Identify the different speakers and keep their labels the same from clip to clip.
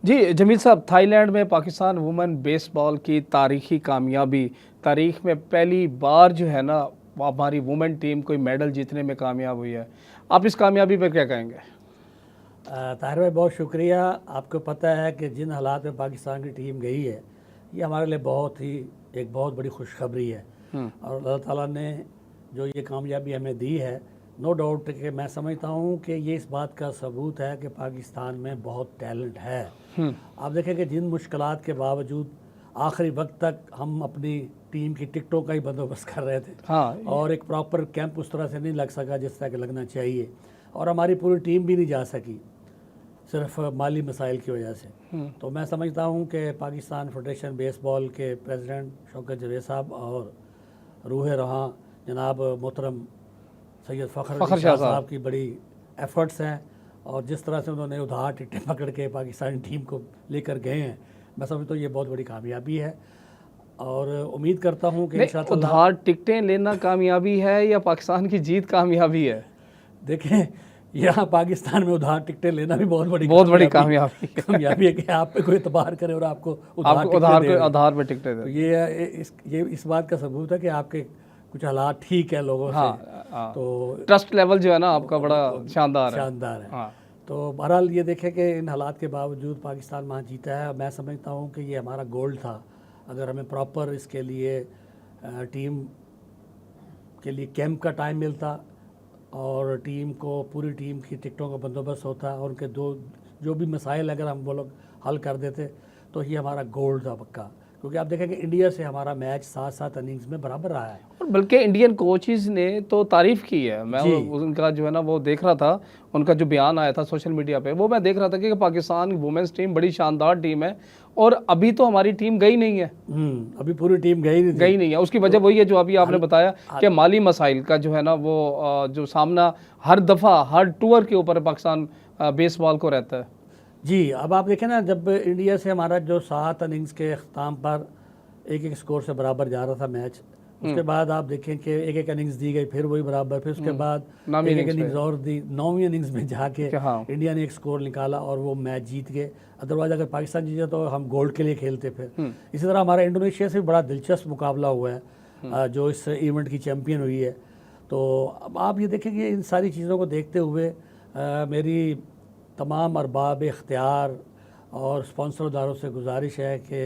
Speaker 1: जी जमील साहब, थाईलैंड में Pakistan women baseball की तारीखी कामयाबी, तारीख में पहली बार जो है ना हमारी वुमेन टीम कोई मेडल जीतने में कामयाब हुई है। आप इस कामयाबी पर क्या कहेंगे?
Speaker 2: ताहिर भाई बहुत शुक्रिया। आपको पता है कि जिन हालात में पाकिस्तान की टीम गई है, ये हमारे लिए एक बहुत बड़ी खुशखबरी है। और अल्लाह ताला ने जो ये कामयाबी हमें दी है, नो डाउट कि मैं समझता हूँ कि ये इस बात का सबूत है कि पाकिस्तान में बहुत टैलेंट है। आप देखें कि जिन मुश्किलात के बावजूद आखिरी वक्त तक हम अपनी टीम की टिकटों का ही बंदोबस्त कर रहे थे।
Speaker 1: हाँ,
Speaker 2: और एक प्रॉपर कैंप उस तरह से नहीं लग सका जिस तरह के लगना चाहिए, और हमारी पूरी टीम भी नहीं जा सकी सिर्फ माली मसाइल की वजह से। तो मैं समझता हूँ कि पाकिस्तान फेडरेशन बेसबॉल के प्रेसिडेंट शौकत जावेद साहब और रूह रहा जनाब मोहतरम सैयद फ़खर शाह साहब की बड़ी एफर्ट्स हैं, और जिस तरह से उन्होंने उधार टिकटें पकड़ के पाकिस्तानी टीम को लेकर गए हैं, मैं समझता हूँ ये बहुत बड़ी कामयाबी है। और उम्मीद करता हूँ कि इंशाअल्लाह
Speaker 1: उधार टिकटें लेना कामयाबी है या पाकिस्तान की जीत कामयाबी है?
Speaker 2: देखें, यहाँ पाकिस्तान में उधार टिकटें लेना भी बहुत बड़ी कामयाबी है कि आप पे कोई एतबार करे और आपको
Speaker 1: उधार पे टिकटें दे।
Speaker 2: तो ये इस बात का सबूत है कि आपके कुछ हालात ठीक है लोगों से।
Speaker 1: तो ट्रस्ट लेवल जो है ना आपका बड़ा शानदार
Speaker 2: है। तो बहरहाल ये देखें कि इन हालात के बावजूद पाकिस्तान वहाँ जीता है। मैं समझता हूँ कि ये हमारा गोल्ड था। अगर हमें प्रॉपर इसके लिए टीम के लिए कैंप का टाइम मिलता और पूरी टीम की टिकटों का बंदोबस्त होता और उनके जो भी मसाइल अगर हम वो लोग हल कर देते, तो ये हमारा गोल्ड था पक्का। क्योंकि आप देखें कि इंडिया से हमारा मैच 7-7 इनिंग्स में बराबर रहा है।
Speaker 1: और बल्कि इंडियन कोचेज़ ने तो तारीफ़ की है। मैं उनका जो है ना वो देख रहा था, उनका जो बयान आया था सोशल मीडिया पे, वो मैं देख रहा था कि पाकिस्तान वुमेन्स टीम बड़ी शानदार टीम है और अभी तो हमारी टीम गई नहीं है।
Speaker 2: अभी पूरी टीम गई नहीं
Speaker 1: है। उसकी वजह वही है जो अभी आपने बताया कि माली मसाइल का जो है ना वो जो सामना हर दफ़ा हर टूर के ऊपर पाकिस्तान बेसबॉल को रहता है।
Speaker 2: जी, अब आप देखें ना, जब इंडिया से हमारा जो 7 इनिंग्स के अख्ताम पर एक स्कोर से बराबर जा रहा था मैच, उसके बाद आप देखें कि एक इनिंग्स दी गई, फिर वही बराबर, फिर उसके बाद एक इनिंग्स और दी, 9वीं इनिंग्स में जाके इंडिया ने एक स्कोर निकाला और वो मैच जीत गए। अदरवाइज अगर पाकिस्तान जीता तो हम गोल्ड के लिए खेलते। फिर इसी तरह हमारा इंडोनेशिया से भी बड़ा दिलचस्प मुकाबला हुआ है जो इस इवेंट की चैम्पियन हुई है। तो अब आप ये देखें कि इन सारी चीज़ों को देखते हुए मेरी तमाम अरबाब इख्तियार और स्पॉन्सर इदारों से गुजारिश है कि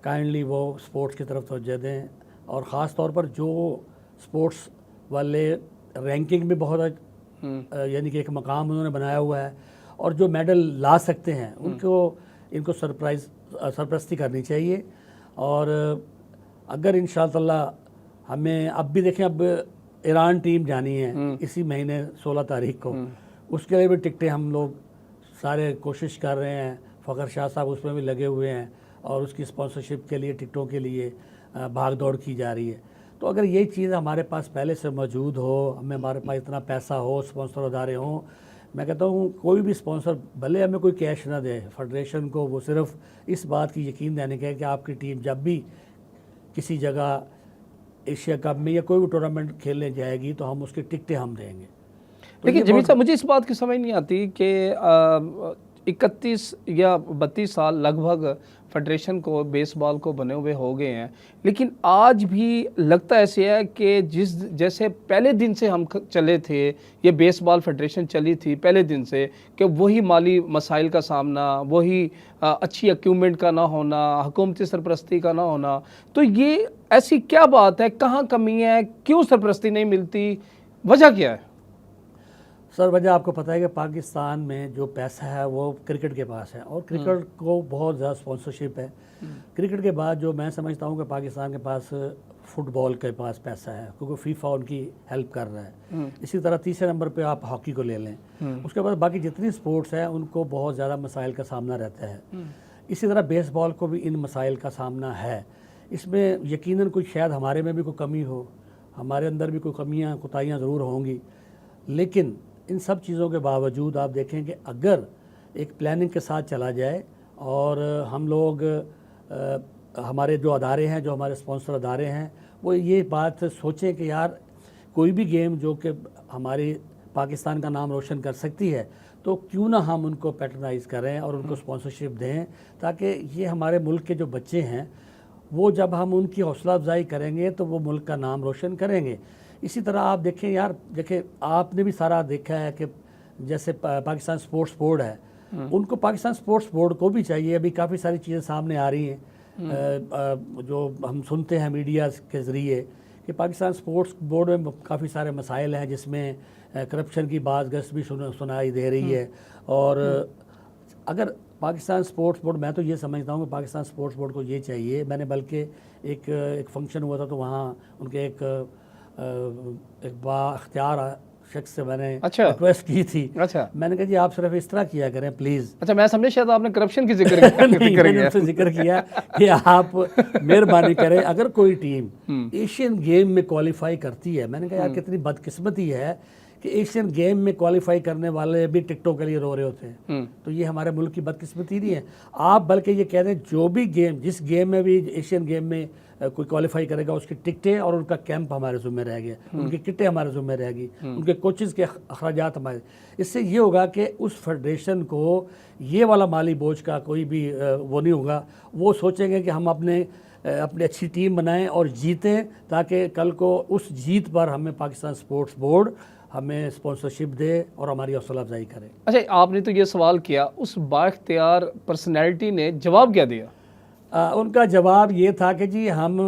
Speaker 2: काइंडली वो स्पोर्ट्स की तरफ तवज्जो दें, और ख़ास तौर पर जो स्पोर्ट्स वाले रैंकिंग में बहुत यानी कि एक मकाम उन्होंने बनाया हुआ है और जो मेडल ला सकते हैं इनको सरपरस्ती करनी चाहिए। और अगर इंशाअल्लाह हमें अब भी देखें, अब ईरान टीम जानी है इसी महीने 16 तारीख को, उसके लिए भी टिकटें हम लोग सारे कोशिश कर रहे हैं। फ़खर शाह साहब उसमें भी लगे हुए हैं और उसकी स्पॉन्सरशिप के लिए टिकटों के लिए भाग दौड़ की जा रही है। तो अगर ये चीज़ हमारे पास पहले से मौजूद हो, हमारे पास इतना पैसा हो, स्पॉन्सर अदारे हों, मैं कहता हूँ कोई भी स्पॉन्सर भले हमें कोई कैश ना दे, फेडरेशन को वो सिर्फ इस बात की यकीन देने का है कि आपकी टीम जब भी किसी जगह एशिया कप में या कोई भी टूर्नामेंट खेलने जाएगी तो हम उसकी टिकटें हम देंगे।
Speaker 1: लेकिन जमील साहब, मुझे इस बात की समझ नहीं आती कि 31 या 32 साल लगभग फेडरेशन को बेसबॉल को बने हुए हो गए हैं, लेकिन आज भी लगता ऐसे है कि जैसे पहले दिन से हम चले थे, ये बेसबॉल फेडरेशन चली थी पहले दिन से, कि वही माली मसाइल का सामना, वही अच्छी इक्विपमेंट का ना होना, हुकूमती सरपरस्ती का ना होना। तो ये ऐसी क्या बात है, कहाँ कमी है, क्यों सरपरस्ती नहीं मिलती, वजह क्या है?
Speaker 2: सर, वजह आपको पता है कि पाकिस्तान में जो पैसा है वो क्रिकेट के पास है और क्रिकेट को बहुत ज़्यादा स्पॉन्सरशिप है। क्रिकेट के बाद जो मैं समझता हूँ कि पाकिस्तान के पास फुटबॉल के पास पैसा है, क्योंकि फीफा उनकी हेल्प कर रहा है। इसी तरह तीसरे नंबर पे आप हॉकी को ले लें। उसके बाद बाकी जितनी स्पोर्ट्स हैं उनको बहुत ज़्यादा मसाइल का सामना रहता है। इसी तरह बेसबॉल को भी इन मसाइल का सामना है। इसमें यकीनन कोई शायद हमारे में भी कोई कमी हो, हमारे अंदर भी कोई कमियाँ कोताहियाँ ज़रूर होंगी, लेकिन इन सब चीज़ों के बावजूद आप देखें कि अगर एक प्लानिंग के साथ चला जाए और हम लोग हमारे जो अदारे हैं, जो हमारे स्पॉन्सर अदारे हैं, वो ये बात सोचें कि यार कोई भी गेम जो कि हमारी पाकिस्तान का नाम रोशन कर सकती है, तो क्यों ना हम उनको पैटर्नाइज करें और उनको स्पॉन्सरशिप दें, ताकि ये हमारे मुल्क के जो बच्चे हैं वो जब हम उनकी हौसला अफजाई करेंगे तो वो मुल्क का नाम रोशन करेंगे। इसी तरह आप देखें यार, देखें आपने भी सारा देखा है कि जैसे पाकिस्तान स्पोर्ट्स बोर्ड है, उनको पाकिस्तान स्पोर्ट्स बोर्ड को भी चाहिए, अभी काफ़ी सारी चीज़ें सामने आ रही हैं जो हम सुनते हैं मीडिया के ज़रिए कि पाकिस्तान स्पोर्ट्स बोर्ड में काफ़ी सारे मसाइल हैं, जिसमें करप्शन की बात गश्त भी सुनाई दे रही है। और अगर पाकिस्तान स्पोर्ट्स बोर्ड, मैं तो ये समझता हूँ कि पाकिस्तान स्पोर्ट्स बोर्ड को ये चाहिए, मैंने बल्कि एक फंक्शन हुआ था तो वहाँ उनके एक बाख्तियार शख्स से मैंने रिक्वेस्ट की थी। मैंने कहा जी आप सिर्फ इस तरह किया करें प्लीज़।
Speaker 1: अच्छा, मैं समझे शायद आपने करप्शन की जिक्र किया।
Speaker 2: नहीं, मैंने उनसे जिक्र किया कि आप मेहरबानी करें, अगर कोई टीम एशियन गेम में क्वालिफाई करती है, मैंने कहा यार कितनी बदकिस्मती है कि एशियन गेम में क्वालिफाई करने वाले भी टिकटों के लिए रो रहे होते हैं, तो ये हमारे मुल्क की बदकिस्मती नहीं है। आप बल्कि ये कह दें जो भी गेम, जिस गेम में भी एशियन गेम में कोई क्वालिफाई करेगा उसकी टिकटें और उनका कैंप हमारे ज़िम्मे रह गया, उनकी किटें हमारे ज़िम्मे रहेगी, उनके कोचेज़ के अखराजात हमारे। इससे ये होगा कि उस फेडरेशन को ये वाला माली बोझ का कोई भी वो नहीं होगा। वो सोचेंगे कि हम अपनी अच्छी टीम बनाएं और जीतें, ताकि कल को उस जीत पर हमें पाकिस्तान स्पोर्ट्स बोर्ड हमें स्पॉन्सरशिप दे और हमारी हौसला अफजाई करे।
Speaker 1: अच्छा, आपने तो ये सवाल किया, उस बाख्तियार पर्सनैलिटी ने जवाब क्या दिया?
Speaker 2: उनका जवाब ये था कि जी हम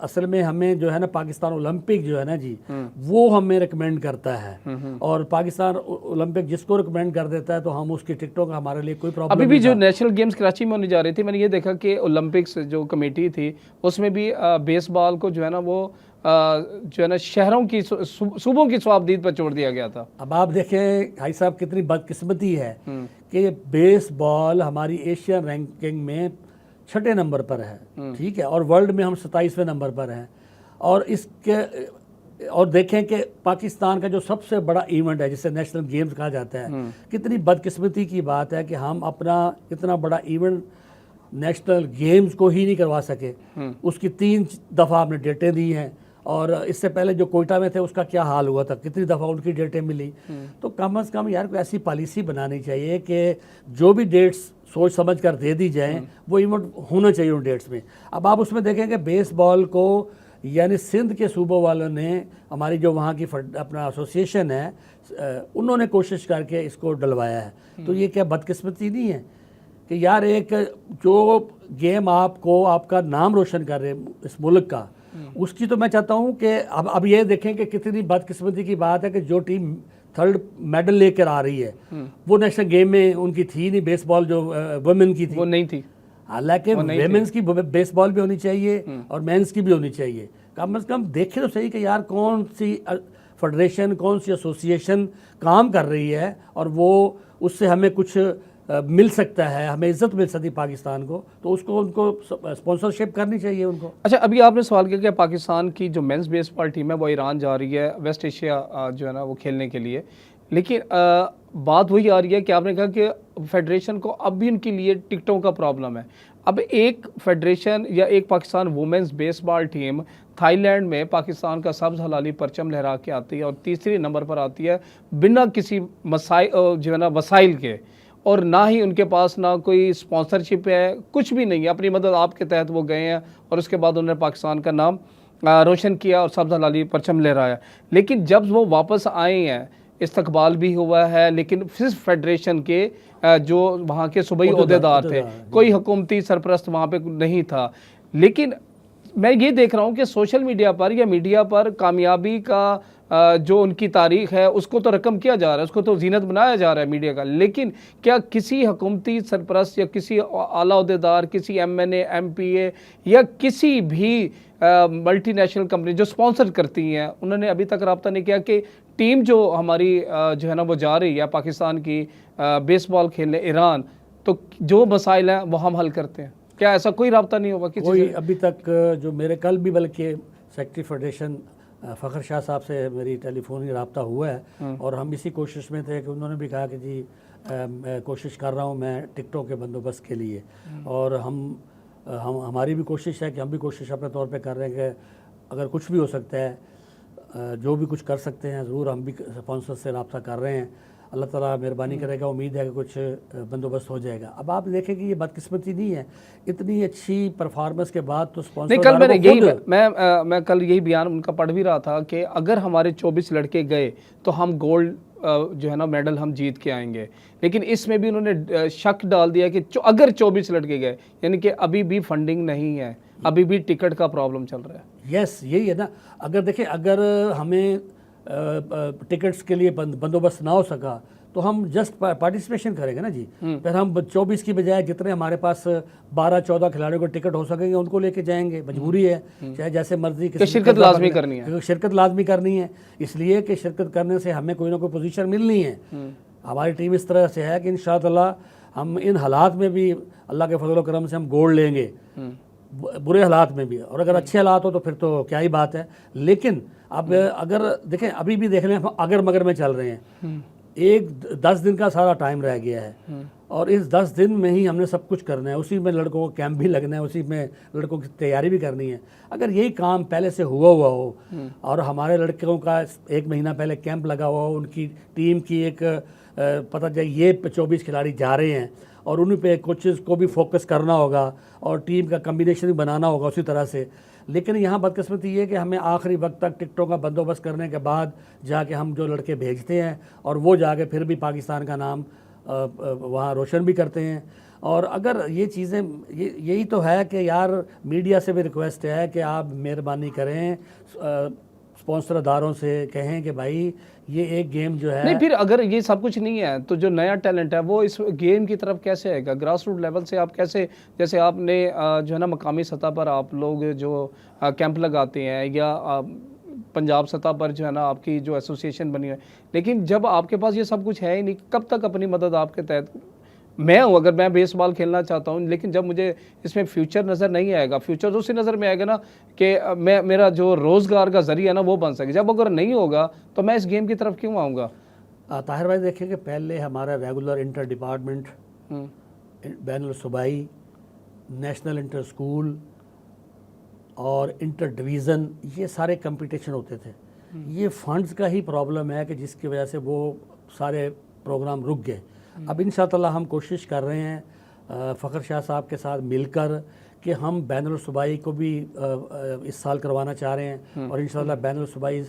Speaker 2: असल में हमें जो है ना पाकिस्तान ओलंपिक जो है ना जी वो हमें रिकमेंड करता है, और पाकिस्तान ओलंपिक जिसको रिकमेंड कर देता है तो हम उसकी टिकटों का हमारे लिए कोई प्रॉब्लम
Speaker 1: अभी भी जो नेशनल गेम्स कराची में होने जा रही थी, मैंने ये देखा कि ओलंपिक्स जो कमेटी थी उसमें भी बेसबॉल को जो है ना वो जो है ना शहरों की सूबों की स्वाबदीद पर छोड़ दिया गया था।
Speaker 2: अब आप देखें भाई साहब कितनी बदकिस्मती है कि बेसबॉल हमारी एशियन रैंकिंग में 6ठे नंबर पर है, ठीक है, और वर्ल्ड में हम 27वें नंबर पर हैं। और देखें कि पाकिस्तान का जो सबसे बड़ा इवेंट है जिसे नेशनल गेम्स कहा जाता है, कितनी बदकिस्मती की बात है कि हम अपना इतना बड़ा इवेंट नेशनल गेम्स को ही नहीं करवा सके। उसकी 3 दफ़ा आपने डेटें दी हैं, और इससे पहले जो कोयटा में थे उसका क्या हाल हुआ था, कितनी दफ़ा उनकी डेटें मिली। तो कम से कम यार कोई ऐसी पॉलिसी बनानी चाहिए कि जो भी डेट्स सोच समझ कर दे दी जाएं वो इवेंट होना चाहिए उन डेट्स में। अब आप उसमें देखेंगे बेसबॉल को यानी सिंध के सूबों वालों ने, हमारी जो वहाँ की अपना एसोसिएशन है, उन्होंने कोशिश करके इसको डलवाया है। तो ये क्या बदकिस्मती नहीं है कि यार एक जो गेम आपको आपका नाम रोशन कर रहे इस मुल्क का, उसकी तो मैं चाहता हूँ कि अब ये देखें कि कितनी बदकिस्मती की बात है कि जो टीम 3rd मेडल लेकर आ रही है वो नेशनल गेम में उनकी थी नहीं। बेसबॉल जो वुमेन की थी
Speaker 1: वो नहीं थी,
Speaker 2: हालांकि वुमेन्स की बेसबॉल भी होनी चाहिए और मेंस की भी होनी चाहिए। कम से कम देखें तो सही कि यार कौन सी फेडरेशन, कौन सी एसोसिएशन काम कर रही है और वो उससे हमें कुछ मिल सकता है, हमें इज्जत मिल सकती पाकिस्तान को, तो उसको उनको स्पॉन्सरशिप करनी चाहिए उनको।
Speaker 1: अच्छा, अभी आपने सवाल किया कि पाकिस्तान की जो मेंस बेसबॉल टीम है वो ईरान जा रही है वेस्ट एशिया जो है ना वो खेलने के लिए, लेकिन बात वही आ रही है कि आपने कहा कि फेडरेशन को अब भी उनके लिए टिकटों का प्रॉब्लम है। अब एक फेडरेशन या एक Pakistan women's baseball team Thailand में पाकिस्तान का सब्ज़ हलाली परचम लहरा के आती है और तीसरे नंबर पर आती है बिना किसी जो है ना वसाइल के, और ना ही उनके पास ना कोई स्पॉन्सरशिप है, कुछ भी नहीं है। अपनी मदद आपके तहत वो गए हैं और उसके बाद उन्होंने पाकिस्तान का नाम रोशन किया और सब्ज़ हलाली परचम लहराया। लेकिन जब वो वापस आए हैं, इस्तकबाल भी हुआ है, लेकिन सिर्फ फेडरेशन के जो वहाँ के सूबाई ओहदेदार थे, कोई हुकूमती सरपरस्त वहाँ पे नहीं था। लेकिन मैं ये देख रहा हूँ कि सोशल मीडिया पर या मीडिया पर कामयाबी का जो उनकी तारीख है उसको तो रकम किया जा रहा है, उसको तो जीनत बनाया जा रहा है मीडिया का, लेकिन क्या किसी हुकूमती सरपरस्त या किसी आला ओहदेदार, किसी MNA MPA या किसी भी मल्टीनेशनल कंपनी जो स्पॉन्सर करती हैं, उन्होंने अभी तक रब्ता नहीं किया कि टीम जो हमारी जो है ना वो जा रही है पाकिस्तान की बेसबॉल खेलने ईरान, तो जो मसाइल हैं वो हम हल करते हैं? क्या ऐसा कोई रब्ता नहीं होगा किसी
Speaker 2: कोई अभी तक? जो मेरे कल भी बल्कि सेक्रेटरी फेडरेशन फ़खर शाह साहब से मेरी टेलीफोनिक रब्ता हुआ है और हम इसी कोशिश में थे कि उन्होंने भी कहा कि जी मैं कोशिश कर रहा हूँ मैं टिकटों के बंदोबस्त के लिए, और हमारी भी कोशिश है कि हम भी कोशिश अपने तौर पे कर रहे हैं कि अगर कुछ भी हो सकता है, जो भी कुछ कर सकते हैं ज़रूर हम भी स्पॉन्सर से रब्ता कर रहे हैं। अल्लाह ताला मेहरबानी करेगा, उम्मीद है कि कुछ बंदोबस्त हो जाएगा। अब आप देखें कि ये बदकिस्मती नहीं है, इतनी अच्छी परफॉर्मेंस के बाद तो
Speaker 1: नहीं, कल मैंने यही
Speaker 2: स्पॉन्सर
Speaker 1: मैं कल यही बयान उनका पढ़ भी रहा था कि अगर हमारे 24 लड़के गए तो हम गोल्ड जो है ना मेडल हम जीत के आएंगे। लेकिन इसमें भी उन्होंने शक डाल दिया कि अगर 24 लड़के गए, यानी कि अभी भी फंडिंग नहीं है, अभी भी टिकट का प्रॉब्लम चल रहा है।
Speaker 2: यस, यही है ना। अगर देखें, अगर हमें टिकट्स के लिए बंदोबस्त ना हो सका तो हम जस्ट पार्टिसिपेशन करेंगे ना जी। फिर हम 24 की बजाय जितने हमारे पास 12-14 खिलाड़ियों को टिकट हो सकेंगे उनको लेके जाएंगे, मजबूरी है, चाहे जैसे मर्जी
Speaker 1: कि शिरकत लाजमी करनी है,
Speaker 2: शिरकत लाजमी करनी है, इसलिए कि शिरकत करने से हमें कोई ना कोई पोजीशन मिलनी है। हमारी टीम इस तरह से है कि इंशाअल्लाह हम इन हालात में भी अल्लाह के फजल करम से हम गोल्ड लेंगे, बुरे हालात में भी, और अगर अच्छे हालात हो तो फिर तो क्या ही बात है। लेकिन अब अगर देखें, अभी भी देख लें, अगर मगर में चल रहे हैं, 10 दिन का सारा टाइम रह गया है और इस 10 दिन में ही हमने सब कुछ करना है, उसी में लड़कों को कैंप भी लगना है, उसी में लड़कों की तैयारी भी करनी है। अगर यही काम पहले से हुआ हो और हमारे लड़कों का 1 महीना पहले कैंप लगा हुआ हो, उनकी टीम की एक पता चले ये 24 खिलाड़ी जा रहे हैं और उन्हीं पे कोचेज़ को भी फोकस करना होगा और टीम का कम्बिनेशन भी बनाना होगा उसी तरह से। लेकिन यहाँ बदकिस्मती ये है कि हमें आखिरी वक्त तक टिकटों का बंदोबस्त करने के बाद जाके हम जो लड़के भेजते हैं और वो जाके फिर भी पाकिस्तान का नाम वहाँ रोशन भी करते हैं। और अगर ये चीज़ें, यही तो है कि यार मीडिया से भी रिक्वेस्ट है कि आप मेहरबानी करें, स्पॉन्सर अदारों से कहें कि भाई ये एक गेम जो है
Speaker 1: नहीं, फिर अगर ये सब कुछ नहीं है तो जो नया टैलेंट है वो इस गेम की तरफ कैसे आएगा? ग्रास रूट लेवल से आप कैसे, जैसे आपने जो है ना मकामी सतह पर आप लोग जो कैंप लगाते हैं या पंजाब सतह पर जो है ना आपकी जो एसोसिएशन बनी है, लेकिन जब आपके पास ये सब कुछ है ही नहीं, कब तक अपनी मदद आपके तहत मैं हूँ, अगर मैं बेसबॉल खेलना चाहता हूँ, लेकिन जब मुझे इसमें फ्यूचर नज़र नहीं आएगा, फ्यूचर तो उसी नज़र में आएगा ना कि मेरा जो रोज़गार का जरिया ना वो बन सके। जब अगर नहीं होगा तो मैं इस गेम की तरफ क्यों आऊँगा?
Speaker 2: ताहिर भाई देखिए कि पहले हमारा रेगुलर इंटर डिपार्टमेंट, बैनुल सूबाई, नेशनल इंटर स्कूल और इंटर डिवीज़न, ये सारे कंपटीशन होते थे। ये फंड्स का ही प्रॉब्लम है कि जिसकी वजह से वो सारे प्रोग्राम रुक गए। अब इंशाअल्लाह हम कोशिश कर रहे हैं फ़खर शाह साहब के साथ मिलकर कि हम बैनुल सूबाई को भी इस साल करवाना चाह रहे हैं और इंशाअल्लाह बैनुल सूबाई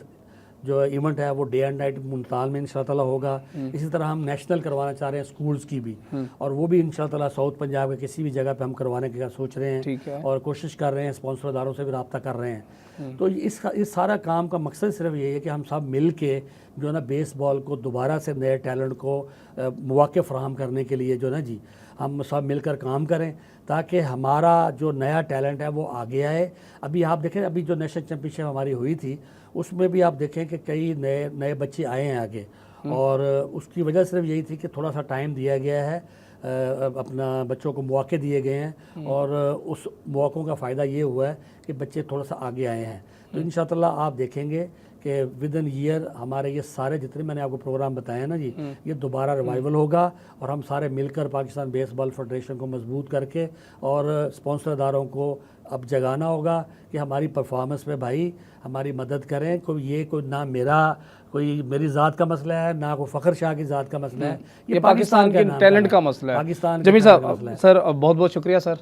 Speaker 2: जो इवेंट है वो डे एंड नाइट मुल्तान में इंशाअल्लाह होगा। इसी तरह हम नेशनल करवाना चाह रहे हैं स्कूल्स की भी, और वो भी इंशाअल्लाह साउथ पंजाब के किसी भी जगह पे हम करवाने का सोच रहे हैं और कोशिश कर रहे हैं, स्पॉन्सर अदारों से भी रब्ता कर रहे हैं। तो इस सारा काम का मकसद सिर्फ यही है कि हम सब मिल के जो है ना बेसबॉल को दोबारा से नए टैलेंट को मौके फराहम करने के लिए जो ना जी हम सब मिलकर काम करें ताकि हमारा जो नया टैलेंट है वो आगे आए। अभी आप देखें, अभी जो नेशनल चैम्पियनशिप हमारी हुई थी उसमें भी आप देखें कि कई नए बच्चे आए हैं आगे, और उसकी वजह सिर्फ यही थी कि थोड़ा सा टाइम दिया गया है, अपना बच्चों को मौके दिए गए हैं और उस मौक़ों का फ़ायदा ये हुआ है कि बच्चे थोड़ा सा आगे आए हैं। तो इंशाअल्लाह आप देखेंगे कि विद इन ईयर हमारे ये सारे जितने मैंने आपको प्रोग्राम बताए ना जी, ये दोबारा रिवाइवल होगा और हम सारे मिलकर पाकिस्तान बेसबॉल फेडरेशन को मजबूत करके और स्पॉन्सर अदारों को अब जगाना होगा कि हमारी परफॉर्मेंस में भाई हमारी मदद करें। कोई ना मेरी ज़ात का मसला है, ना कोई फ़खर शाह की ज़ात का मसला है,
Speaker 1: ये पाकिस्तान के टैलेंट का मसला है।
Speaker 2: पाकिस्तान
Speaker 1: जमीर साहब, सर बहुत बहुत शुक्रिया सर।